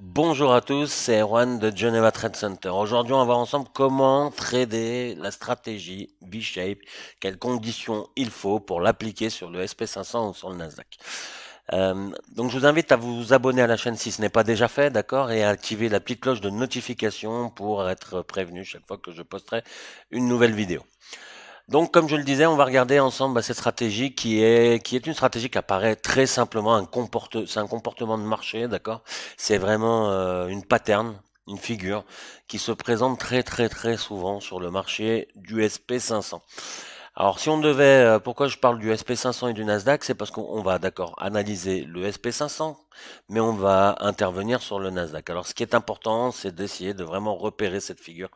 Bonjour à tous, c'est Erwan de Geneva Trade Center. Aujourd'hui, on va voir ensemble comment trader la stratégie V-Shape, quelles conditions il faut pour l'appliquer sur le SP500 ou sur le Nasdaq. Donc, je vous invite à vous abonner à la chaîne si ce n'est pas déjà fait, d'accord, et à activer la petite cloche de notification pour être prévenu chaque fois que je posterai une nouvelle vidéo. Donc, comme je le disais, on va regarder ensemble cette stratégie qui est une stratégie qui apparaît très simplement c'est un comportement de marché, d'accord? C'est vraiment une pattern, une figure qui se présente très souvent sur le marché du SP500. Alors, si on devait, pourquoi je parle du SP500 et du Nasdaq, c'est parce qu'on va, d'accord, analyser le SP500, mais on va intervenir sur le Nasdaq. Alors, ce qui est important, c'est d'essayer de vraiment repérer cette figure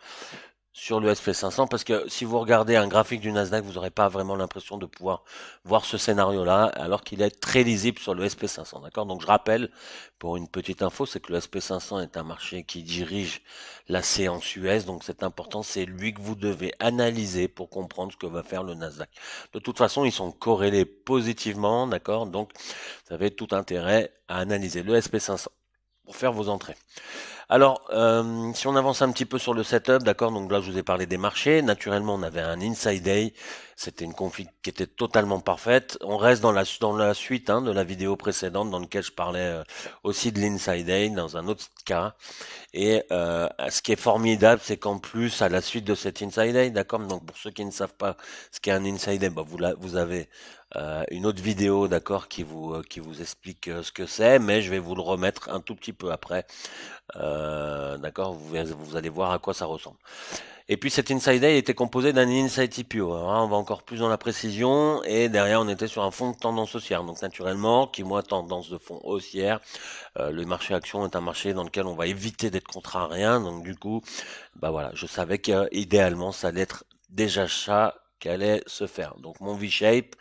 sur le SP500 parce que si vous regardez un graphique du Nasdaq, vous n'aurez pas vraiment l'impression de pouvoir voir ce scénario-là, alors qu'il est très lisible sur le SP500. D'accord? Donc je rappelle, pour une petite info, c'est que le SP500 est un marché qui dirige la séance US, donc c'est important, c'est lui que vous devez analyser pour comprendre ce que va faire le Nasdaq. De toute façon, ils sont corrélés positivement, d'accord? Donc vous avez tout intérêt à analyser le SP500 pour faire vos entrées. Alors, si on avance un petit peu sur le setup, d'accord, donc là je vous ai parlé des marchés. Naturellement, on avait un inside day. C'était une config qui était totalement parfaite. On reste dans la suite de la vidéo précédente dans laquelle je parlais aussi de l'inside day dans un autre cas. Et ce qui est formidable, c'est qu'en plus, à la suite de cet inside day, d'accord, donc pour ceux qui ne savent pas ce qu'est un inside day, bah, vous avez une autre vidéo, d'accord, qui vous explique ce que c'est, mais je vais vous le remettre un tout petit peu après. D'accord, vous allez voir à quoi ça ressemble. Et puis cet inside day était composé d'un inside TPO. Alors, on va encore plus dans la précision. Et derrière, on était sur un fond de tendance haussière. Donc naturellement, qui moi tendance de fond haussière. Le marché action est un marché dans lequel on va éviter d'être contrarien. Donc du coup, bah voilà, je savais qu'idéalement, ça allait être déjà ça qui allait se faire. Donc mon V-shape,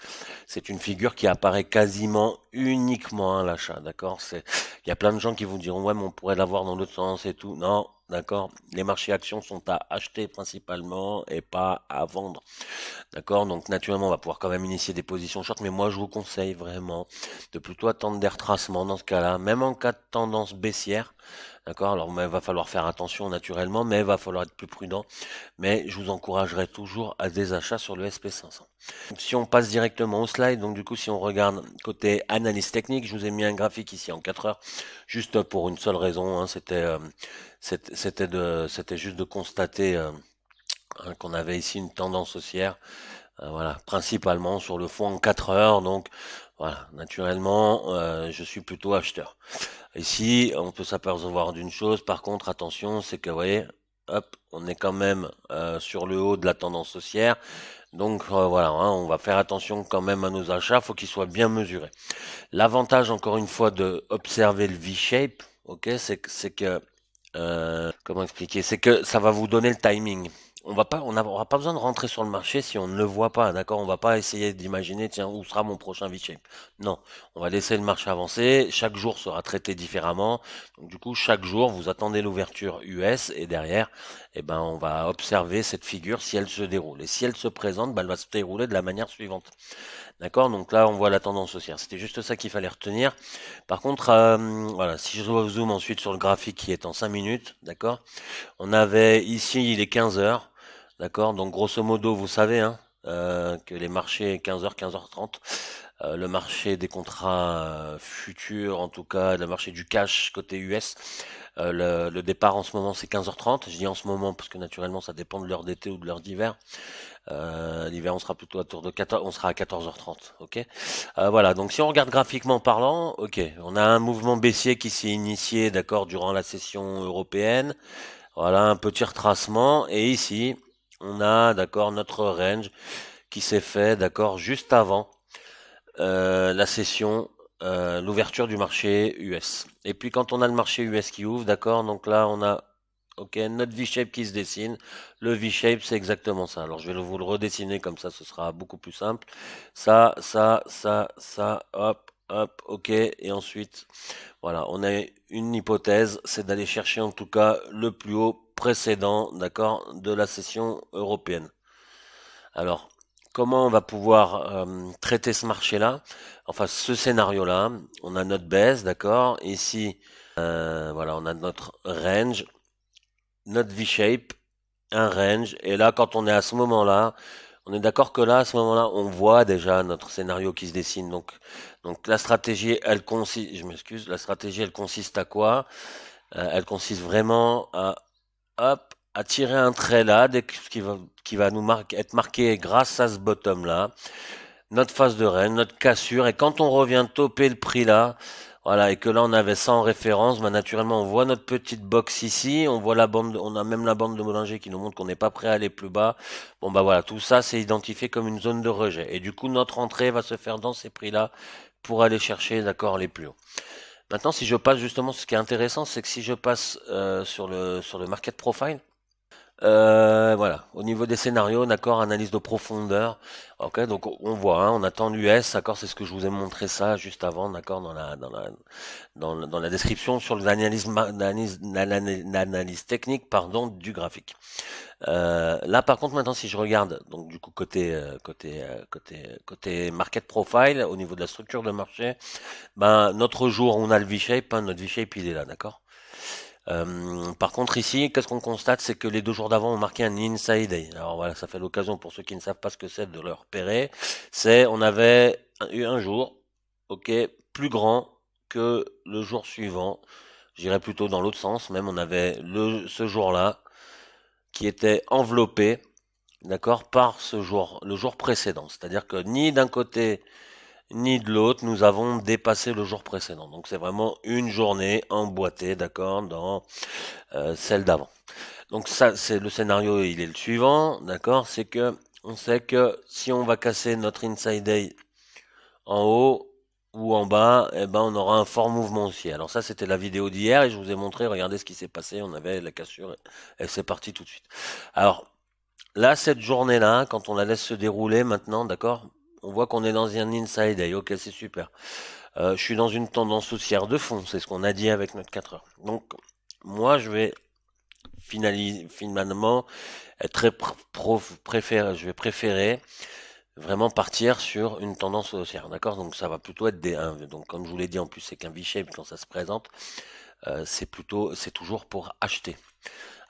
c'est une figure qui apparaît quasiment uniquement à l'achat, d'accord? Il y a plein de gens qui vous diront, ouais, mais on pourrait l'avoir dans l'autre sens et tout. Non, d'accord? Les marchés actions sont à acheter principalement et pas à vendre, d'accord? Donc, naturellement, on va pouvoir quand même initier des positions short, mais moi, je vous conseille vraiment de plutôt attendre des retracements dans ce cas-là, même en cas de tendance baissière. D'accord? Alors, mais il va falloir faire attention naturellement, mais il va falloir être plus prudent. Mais je vous encouragerai toujours à des achats sur le SP500. Si on passe directement au slide, donc du coup, si on regarde côté analyse technique, je vous ai mis un graphique ici en 4 heures, juste pour une seule raison, c'était juste de constater qu'on avait ici une tendance haussière, voilà, principalement sur le fond en 4 heures, donc voilà, naturellement, je suis plutôt acheteur. Ici, on peut s'apercevoir d'une chose, par contre, attention, c'est que, vous voyez, hop, on est quand même sur le haut de la tendance haussière. Donc voilà, on va faire attention quand même à nos achats, faut qu'ils soient bien mesurés. L'avantage, encore une fois, de observer le V-shape, ok, c'est que comment expliquer? C'est que ça va vous donner le timing. On n'aura pas besoin de rentrer sur le marché si on ne le voit pas, d'accord? On va pas essayer d'imaginer, tiens, où sera mon prochain V-shape. Non, on va laisser le marché avancer. Chaque jour sera traité différemment. Donc du coup, chaque jour, vous attendez l'ouverture US et derrière, eh ben, on va observer cette figure si elle se déroule. Et si elle se présente, ben, elle va se dérouler de la manière suivante. D'accord? Donc là, on voit la tendance haussière. C'était juste ça qu'il fallait retenir. Par contre, voilà, si je zoome ensuite sur le graphique qui est en 5 minutes, d'accord? On avait ici, il est 15 heures, d'accord? Donc grosso modo, vous savez que les marchés 15 heures, 15h30, le marché des contrats futurs, en tout cas, le marché du cash côté US, le départ en ce moment c'est 15h30. Je dis en ce moment parce que naturellement ça dépend de l'heure d'été ou de l'heure d'hiver. L'hiver, on sera plutôt autour de 14, on sera à 14h30, ok. Voilà, donc si on regarde graphiquement parlant, ok, on a un mouvement baissier qui s'est initié, d'accord, durant la session européenne. Voilà, un petit retracement, et ici, on a, d'accord, notre range qui s'est fait, d'accord, juste avant la session, l'ouverture du marché US. Et puis quand on a le marché US qui ouvre, d'accord, donc là, on a ok, notre V-shape qui se dessine. Le V-shape, c'est exactement ça. Alors, je vais vous le redessiner comme ça, ce sera beaucoup plus simple. Ça, hop, hop, ok. Et ensuite, voilà, on a une hypothèse, c'est d'aller chercher en tout cas le plus haut précédent, d'accord, de la session européenne. Alors, comment on va pouvoir traiter ce marché-là? Enfin, ce scénario-là, on a notre baisse, d'accord? Ici, Voilà, on a notre range, notre V-shape, un range. Et là, quand on est à ce moment-là, on est d'accord que là, à ce moment-là, on voit déjà notre scénario qui se dessine. Donc la stratégie, elle consiste, je m'excuse, la stratégie, elle consiste à quoi? Elle consiste vraiment à, hop, à tirer un trait là, qui va être marqué grâce à ce bottom là, notre phase de reine, notre cassure, et quand on revient toper le prix là, voilà, et que là on avait ça en référence, bah naturellement on voit notre petite box ici, on voit la bande, on a même la bande de Bollinger qui nous montre qu'on n'est pas prêt à aller plus bas. Bon bah voilà, tout ça c'est identifié comme une zone de rejet, et du coup notre entrée va se faire dans ces prix-là pour aller chercher, d'accord, les plus hauts. Maintenant, si je passe justement, ce qui est intéressant, c'est que si je passe sur le market profile, voilà, au niveau des scénarios, d'accord, analyse de profondeur. Ok, donc on voit, hein, on attend l'US, d'accord, c'est ce que je vous ai montré ça juste avant, d'accord, dans la description sur l'analyse technique, pardon, du graphique. Là, par contre, maintenant, si je regarde, donc du coup côté market profile, au niveau de la structure de marché, ben notre jour, on a le V-shape, hein, notre V-shape il est là, d'accord. Par contre, ici, qu'est-ce qu'on constate, c'est que les 2 jours d'avant ont marqué un inside day. Alors voilà, ça fait l'occasion pour ceux qui ne savent pas ce que c'est de le repérer. On avait eu un jour, ok, plus grand que le jour suivant. J'irais plutôt dans l'autre sens, même on avait ce jour-là qui était enveloppé, d'accord, par le jour précédent. C'est-à-dire que ni d'un côté ni de l'autre, nous avons dépassé le jour précédent. Donc c'est vraiment une journée emboîtée, d'accord, dans celle d'avant. Donc ça, c'est le scénario, il est le suivant, d'accord, c'est que on sait que si on va casser notre inside day en haut ou en bas, eh ben on aura un fort mouvement aussi. Alors ça, c'était la vidéo d'hier et je vous ai montré, regardez ce qui s'est passé, on avait la cassure et c'est parti tout de suite. Alors là, cette journée-là, quand on la laisse se dérouler maintenant, d'accord, on voit qu'on est dans un inside day, ok, c'est super. Je suis dans une tendance haussière de fond, c'est ce qu'on a dit avec notre 4 heures. Donc moi, je vais finalement être je vais préférer vraiment partir sur une tendance haussière, d'accord? Donc ça va plutôt être des 1. Donc comme je vous l'ai dit en plus, c'est qu'un V-shape quand ça se présente, c'est toujours pour acheter.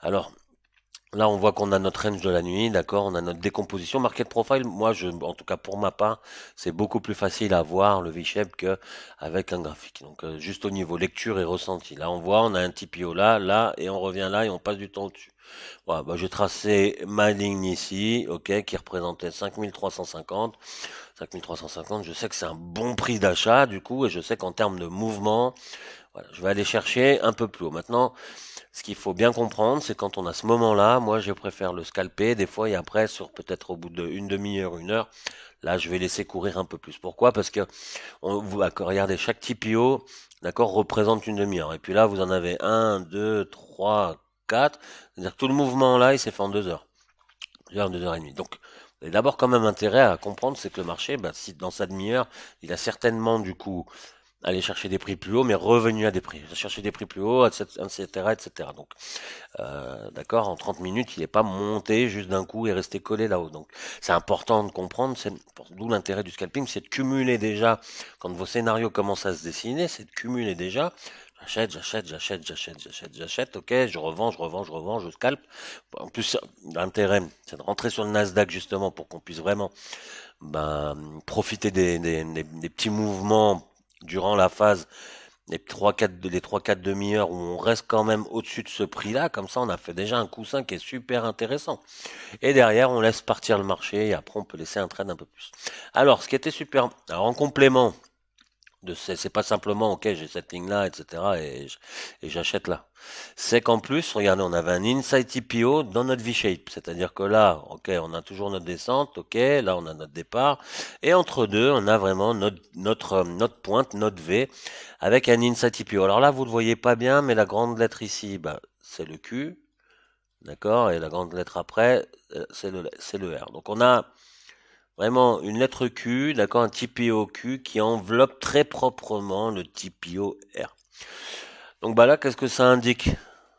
Alors là, on voit qu'on a notre range de la nuit, d'accord? On a notre décomposition. Market profile, moi, en tout cas pour ma part, c'est beaucoup plus facile à voir le V-shape qu'avec un graphique. Donc, juste au niveau lecture et ressenti. Là, on voit, on a un TPO là, là, et on revient là, et on passe du temps dessus. Voilà, bah, j'ai tracé ma ligne ici, ok, qui représentait 5350. 5350, je sais que c'est un bon prix d'achat, du coup, et je sais qu'en termes de mouvement, voilà, je vais aller chercher un peu plus haut. Maintenant, ce qu'il faut bien comprendre, c'est quand on a ce moment-là, moi je préfère le scalper des fois et après sur peut-être au bout d'une demi-heure, 1 heure, là je vais laisser courir un peu plus. Pourquoi? Parce que regardez, chaque TPO, d'accord, représente une demi-heure. Et puis là, vous en avez un, deux, trois, quatre. C'est-à-dire que tout le mouvement là, il s'est fait en 2 heures. 2 heures, 2 heures et demie. Donc, vous avez d'abord quand même intérêt à comprendre, c'est que le marché, bah, si dans sa demi-heure, il a certainement du coup aller chercher des prix plus hauts, mais revenu à des prix. Chercher des prix plus hauts, etc., etc. Donc, d'accord, en 30 minutes, il n'est pas monté juste d'un coup et resté collé là-haut. Donc, c'est important de comprendre, d'où l'intérêt du scalping, c'est de cumuler déjà, quand vos scénarios commencent à se dessiner, c'est de cumuler déjà. J'achète, ok, je scalpe. En plus, l'intérêt, c'est de rentrer sur le Nasdaq justement pour qu'on puisse vraiment ben, profiter des petits mouvements durant la phase les 3-4 demi-heures où on reste quand même au-dessus de ce prix-là, comme ça on a fait déjà un coussin qui est super intéressant. Et derrière, on laisse partir le marché et après on peut laisser un trade un peu plus. Alors, ce qui était super, alors en complément c'est pas simplement ok j'ai cette ligne là etc et j'achète là, c'est qu'en plus regardez on avait un inside TPO dans notre V-shape, c'est-à-dire que là ok on a toujours notre descente, ok là on a notre départ et entre deux on a vraiment notre pointe, notre V avec un inside TPO. Alors là vous le voyez pas bien mais la grande lettre ici bah, c'est le Q, d'accord, et la grande lettre après c'est le R. Donc on a vraiment une lettre Q, d'accord, un TPO Q qui enveloppe très proprement le TPO R. Donc bah là, qu'est-ce que ça indique?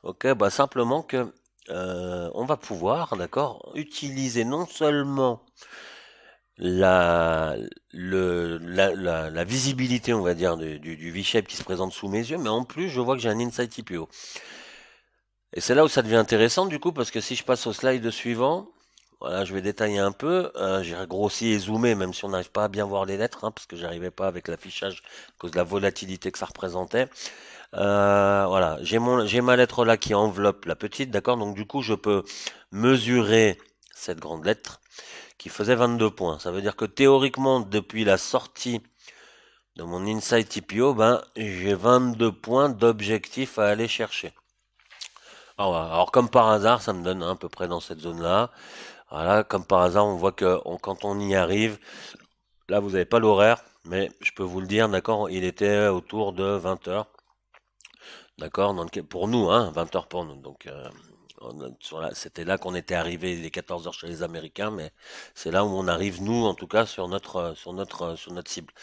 Ok, bah simplement que on va pouvoir, d'accord, utiliser non seulement la, la visibilité, on va dire, du V-shape qui se présente sous mes yeux, mais en plus, je vois que j'ai un inside TPO. Et c'est là où ça devient intéressant, du coup, parce que si je passe au slide suivant, voilà, je vais détailler un peu. J'ai grossi et zoomé, même si on n'arrive pas à bien voir les lettres, hein, parce que j'arrivais pas avec l'affichage à cause de la volatilité que ça représentait. Voilà, j'ai ma lettre là qui enveloppe la petite, d'accord? Donc du coup, je peux mesurer cette grande lettre qui faisait 22 points. Ça veut dire que théoriquement, depuis la sortie de mon Inside TPO, ben, j'ai 22 points d'objectif à aller chercher. Alors, comme par hasard, ça me donne à peu près dans cette zone-là. Voilà, comme par hasard, on voit que quand on y arrive, là, vous n'avez pas l'horaire, mais je peux vous le dire, d'accord, il était autour de 20 heures. D'accord, pour nous, hein, 20 heures pour nous. Donc, c'était là qu'on était arrivé, les 14 heures chez les Américains, mais c'est là où on arrive, nous, en tout cas, sur notre cible.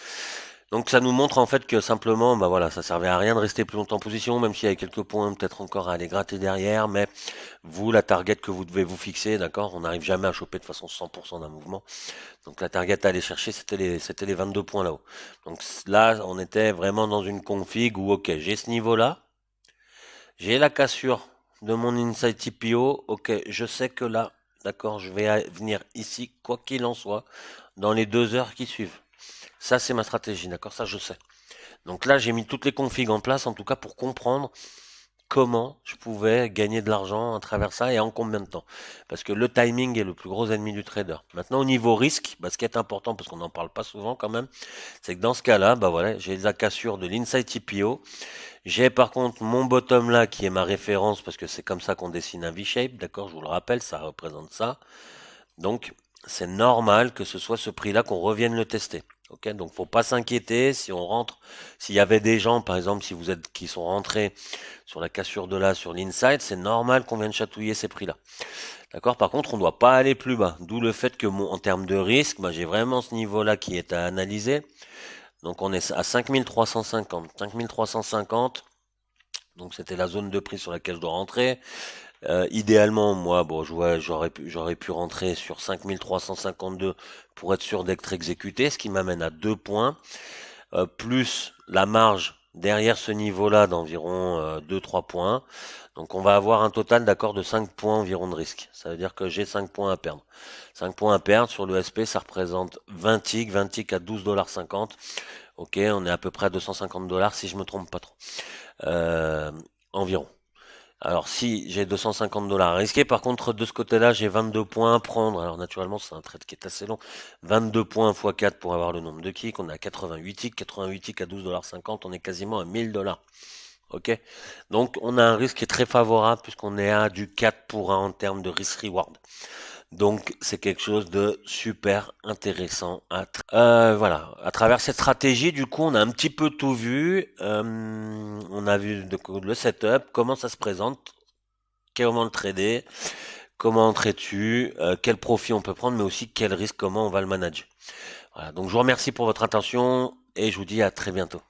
Donc, ça nous montre en fait que simplement, bah voilà, ça servait à rien de rester plus longtemps en position, même s'il y avait quelques points peut-être encore à aller gratter derrière, mais vous, la target que vous devez vous fixer, d'accord, on n'arrive jamais à choper de façon 100% d'un mouvement. Donc, la target à aller chercher, c'était les 22 points là-haut. Donc, là, on était vraiment dans une config où, ok, j'ai ce niveau-là. J'ai la cassure de mon Inside TPO. Ok, je sais que là, d'accord, je vais venir ici, quoi qu'il en soit, dans les 2 heures qui suivent. Ça, c'est ma stratégie, d'accord, ça, je sais. Donc là, j'ai mis toutes les configs en place, en tout cas, pour comprendre comment je pouvais gagner de l'argent à travers ça et en combien de temps. Parce que le timing est le plus gros ennemi du trader. Maintenant, au niveau risque, bah, ce qui est important, parce qu'on n'en parle pas souvent quand même, c'est que dans ce cas-là, bah voilà, j'ai la cassure de l'Inside TPO. J'ai par contre mon bottom là qui est ma référence parce que c'est comme ça qu'on dessine un V-shape, d'accord, je vous le rappelle, ça représente ça. Donc c'est normal que ce soit ce prix-là qu'on revienne le tester. Ok, donc faut pas s'inquiéter si on rentre, s'il y avait des gens, par exemple, si vous êtes qui sont rentrés sur la cassure de là, sur l'inside, c'est normal qu'on vienne chatouiller ces prix-là. D'accord. Par contre, on ne doit pas aller plus bas. D'où le fait que en termes de risque, moi j'ai vraiment ce niveau-là qui est à analyser. Donc on est à 5350. 5350. Donc c'était la zone de prix sur laquelle je dois rentrer. Idéalement, moi, bon, j'aurais pu rentrer sur 5352 pour être sûr d'être exécuté, ce qui m'amène à 2 points, plus la marge derrière ce niveau-là d'environ 2-3 points. Donc on va avoir un total d'accord de 5 points environ de risque. Ça veut dire que j'ai 5 points à perdre. 5 points à perdre sur le SP, ça représente 20 ticks à 12,50 $. Ok, on est à peu près à 250 dollars si je me trompe pas trop. Euh, environ. Alors si j'ai 250 dollars à risquer, par contre de ce côté-là j'ai 22 points à prendre. Alors naturellement c'est un trade qui est assez long. 22 points x 4 pour avoir le nombre de kicks. On est à 88 ticks. 88 ticks à 12,50 $. On est quasiment à 1000 dollars. Ok. Donc on a un risque qui est très favorable puisqu'on est à du 4 pour 1 en termes de risk-reward. Donc c'est quelque chose de super intéressant voilà, à travers cette stratégie, du coup, on a un petit peu tout vu. On a vu le setup, comment ça se présente, comment le trader, comment entrer dessus, quel profit on peut prendre, mais aussi quel risque, comment on va le manager. Voilà, donc je vous remercie pour votre attention et je vous dis à très bientôt.